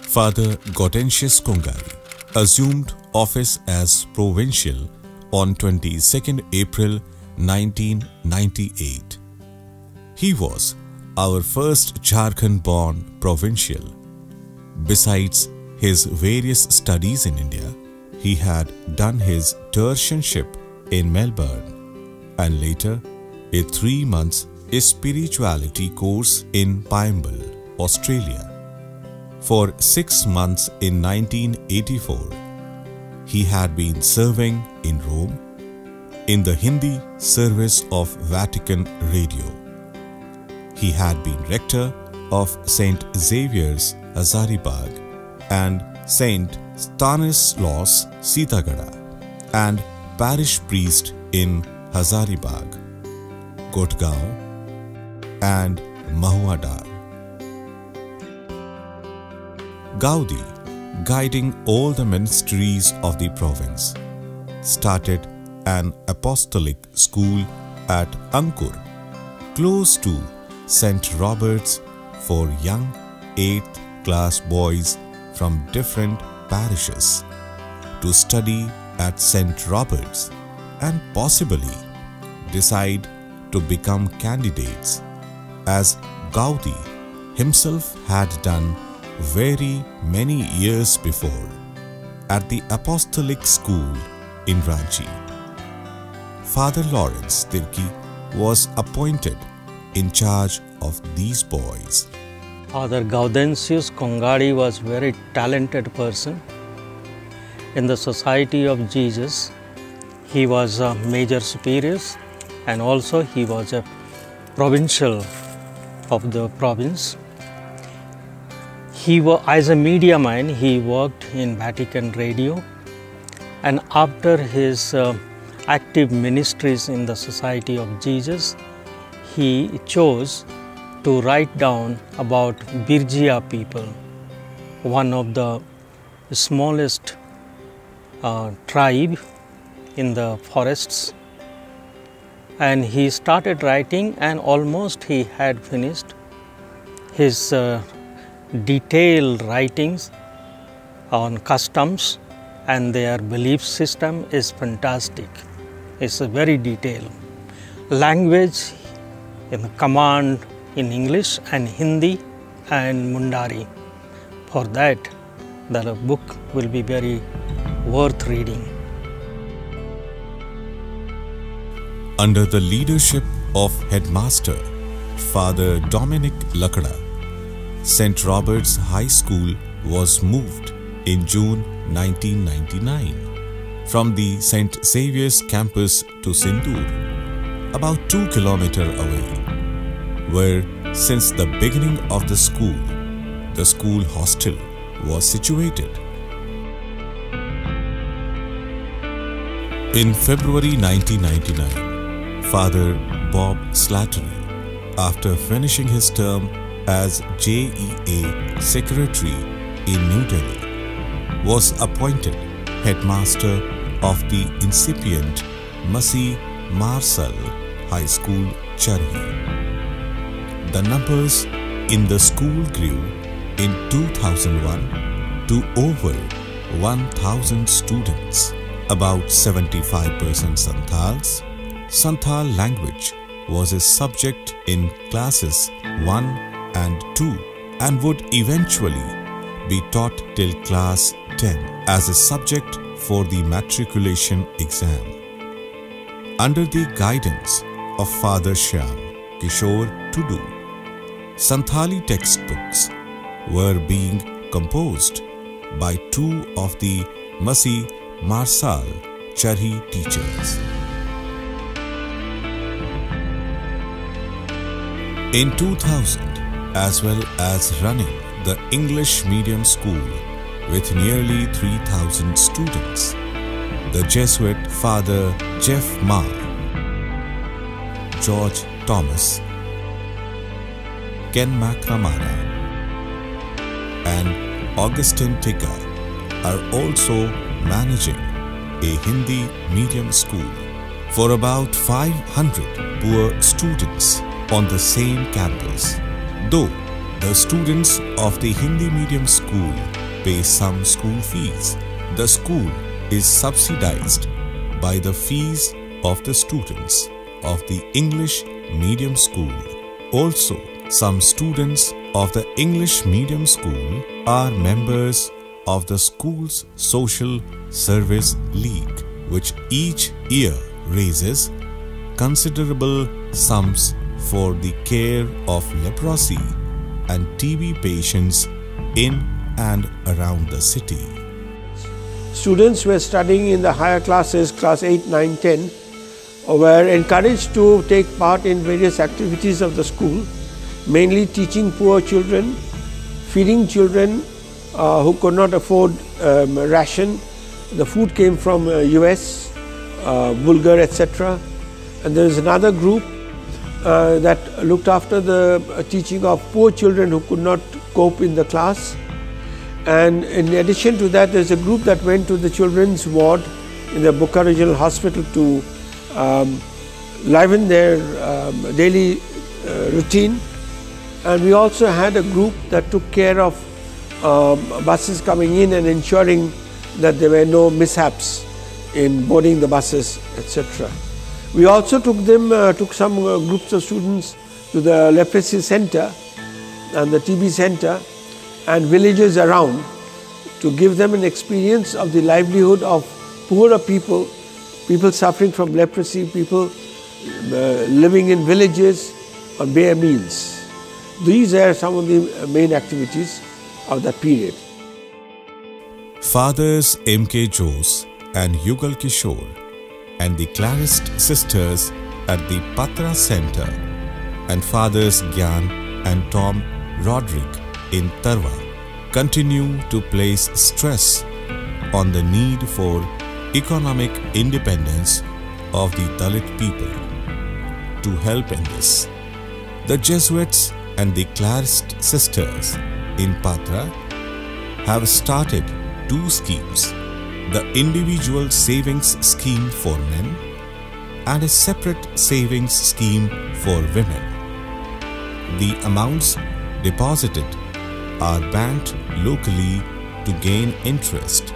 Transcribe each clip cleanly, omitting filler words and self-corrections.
Father Gaudentius Kongari assumed office as provincial on 22nd April 1998. He was our first Jharkhand-born provincial. Besides his various studies in India, he had done his tertianship in Melbourne and later a 3 months spirituality course in Pymble, Australia. For 6 months in 1984, he had been serving in Rome in the Hindi service of Vatican Radio. He had been rector of St.Xavier's Hazaribag and St. Stanislaus Sitagada and parish priest in Hazaribag, Kotgaon and Mahuadar. Gaudi, guiding all the ministries of the province, started an apostolic school at Ankur, close to St. Robert's, for young 8th class boys from different parishes to study at St. Robert's and possibly decide to become candidates, as Gaudi himself had done very many years before at the apostolic school in Ranchi. Father Lawrence Tirkey was appointed in charge of these boys. Father Gaudentius Kongari was a very talented person. In the Society of Jesus, he was a major superior and also he was a provincial of the province. As a media man, he worked in Vatican Radio, and after his active ministries in the Society of Jesus, he chose to write down about Birjia people, one of the smallest tribe in the forests. And he started writing, and almost he had finished his detailed writings on customs, and their belief system is fantastic. It's a very detailed. Language in the command in English and Hindi and Mundari. For that, the book will be very worth reading. Under the leadership of Headmaster Father Dominic Lakada, St. Robert's High School was moved in June 1999 from the St. Xavier's campus to Sindoor, about 2 kilometers away, where since the beginning of the school hostel was situated. In February 1999, Father Bob Slattery, after finishing his term as JEA Secretary in New Delhi, was appointed headmaster of the incipient Masi Marsal High School, Charhi. The numbers in the school grew in 2001 to over 1,000 students, about 75% Santals. Santal language was a subject in classes 1 and 2 and would eventually be taught till class 10 as a subject for the matriculation exam. Under the guidance of Father Shyam Kishore Tudu, Santali textbooks were being composed by 2 of the Masi Marsal Charhi teachers. In 2000, as well as running the English medium school with nearly 3,000 students, the Jesuit Father Jeff Ma, George Thomas, Ken McNamara, and Augustine Tigga are also managing a Hindi medium school for about 500 poor students on the same campus. Though the students of the Hindi medium school pay some school fees. The school is subsidized by the fees of the students of the English medium school. Also, some students of the English medium school are members of the school's Social Service League, which each year raises considerable sums for the care of leprosy and TB patients in and around the city. Students who were studying in the higher classes, class 8, 9, 10, were encouraged to take part in various activities of the school, mainly teaching poor children, feeding children who could not afford ration. The food came from US, Bulgar, etc. And there is another group that looked after the teaching of poor children who could not cope in the class. And in addition to that, there is a group that went to the children's ward in the Bokaro General Hospital to liven their daily routine. And we also had a group that took care of buses coming in and ensuring that there were no mishaps in boarding the buses, etc. We also took some groups of students to the leprosy center and the TB center and villages around to give them an experience of the livelihood of poorer people, people suffering from leprosy, people living in villages on bare means. These are some of the main activities of that period. Fathers M.K. Jose and Yugal Kishore and the Clarist sisters at the Patra Center and Fathers Gyan and Tom Roderick in Tarwa continue to place stress on the need for economic independence of the Dalit people. To help in this, the Jesuits and the Clarist sisters in Patra have started two schemes: the individual savings scheme for men and a separate savings scheme for women. The amounts deposited are banked locally to gain interest.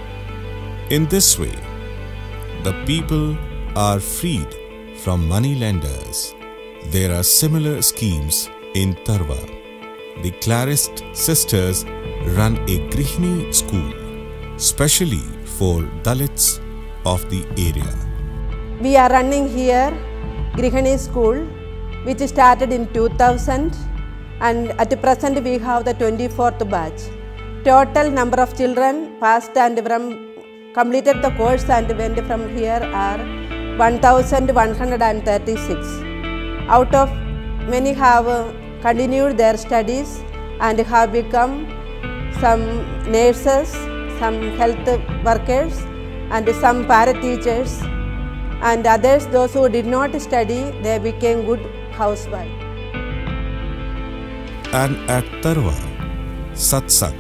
In this way, the people are freed from money lenders. There are similar schemes in Tarwa. The Clarist sisters run a Grihini school, specially for Dalits of the area. We are running here Grihini school, which started in 2000, and at the present we have the 24th batch. Total number of children passed and completed the course and went from here are 1136. Out of many have continued their studies and have become some nurses, some health workers and some para-teachers, and others, those who did not study, they became good housewives. And at Tarwa, Satsang,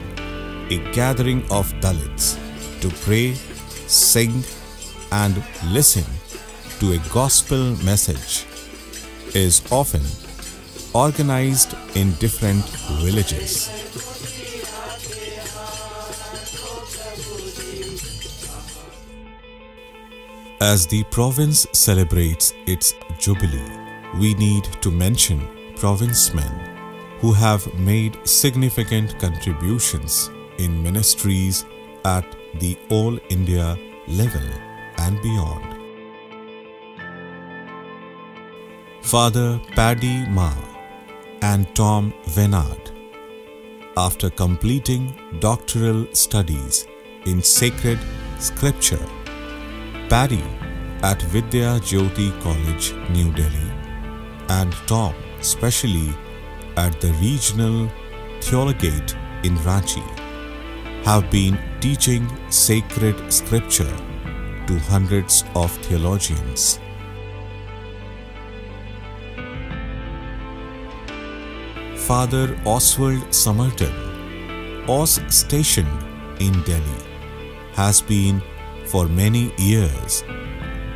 a gathering of Dalits to pray, sing and listen to a gospel message, is often organized in different villages. As the province celebrates its jubilee, we need to mention provincemen who have made significant contributions in ministries at the All India level and beyond. Father Paddy Ma and Tom Venard, after completing doctoral studies in sacred scripture, Paddy at Vidya Jyoti College, New Delhi, and Tom specially at the Regional Theologate in Ranchi, have been teaching sacred scripture to hundreds of theologians. Father Oswald Somerton, OS stationed in Delhi, has been for many years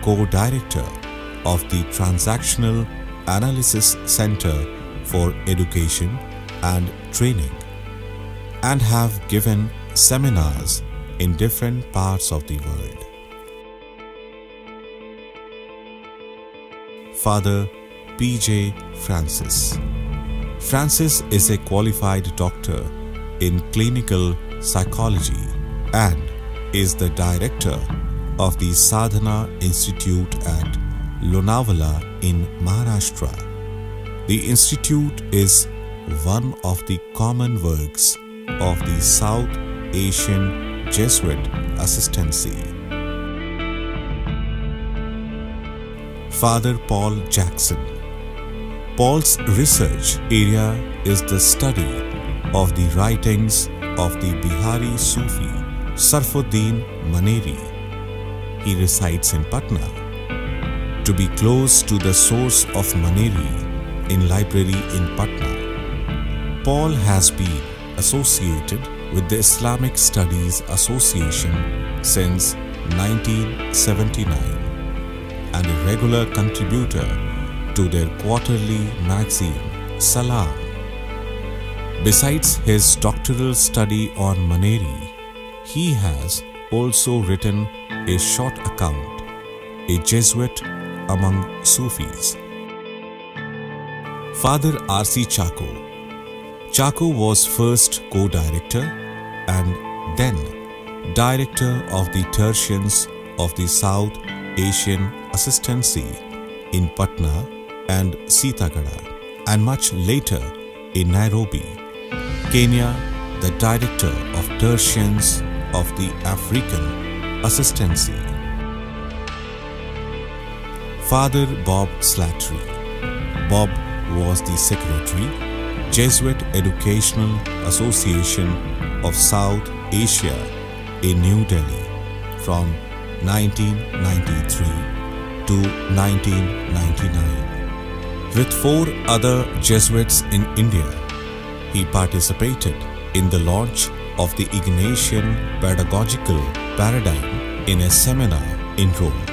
co-director of the Transactional Analysis Center for Education and Training, and have given seminars in different parts of the world. Father P.J. Francis. Francis is a qualified doctor in clinical psychology and is the director of the Sadhana Institute at Loyola in Maharashtra. The institute is one of the common works of the South Asian Jesuit Assistancy. Father Paul Jackson. Paul's research area is the study of the writings of the Bihari Sufi Sarfuddin Maneri. He resides in Patna. To be close to the source of Maneri in library in Patna, Paul has been associated with the Islamic Studies Association since 1979 and a regular contributor to their quarterly magazine Salam. Besides his doctoral study on Maneri, he has also written a short account, A Jesuit Among Sufis. Father R.C. Chacko. Chacko was first co-director and then director of the Tertians of the South Asian Assistancy in Patna and Sitagada, and much later in Nairobi, Kenya, the director of Tertians of the African Assistancy. Father Bob Slattery. Bob was the secretary, Jesuit Educational Association of South Asia in New Delhi from 1993 to 1999. With 4 other Jesuits in India, he participated in the launch of the Ignatian pedagogical paradigm in a seminar in Rome,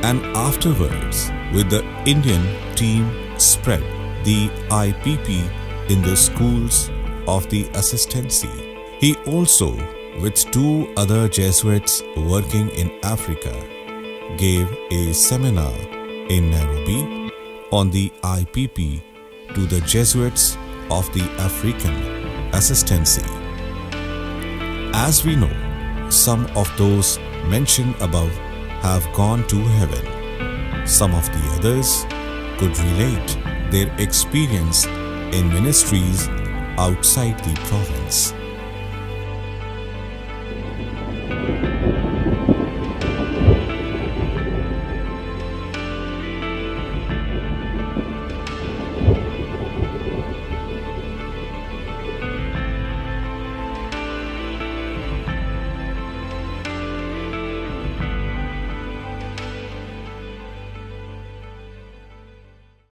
and afterwards with the Indian team spread the IPP in the schools of the assistancy. He also, with 2 other Jesuits working in Africa, gave a seminar in Nairobi on the IPP to the Jesuits of the African Assistancy. As we know, some of those mentioned above have gone to heaven. Some of the others could relate their experience in ministries outside the province.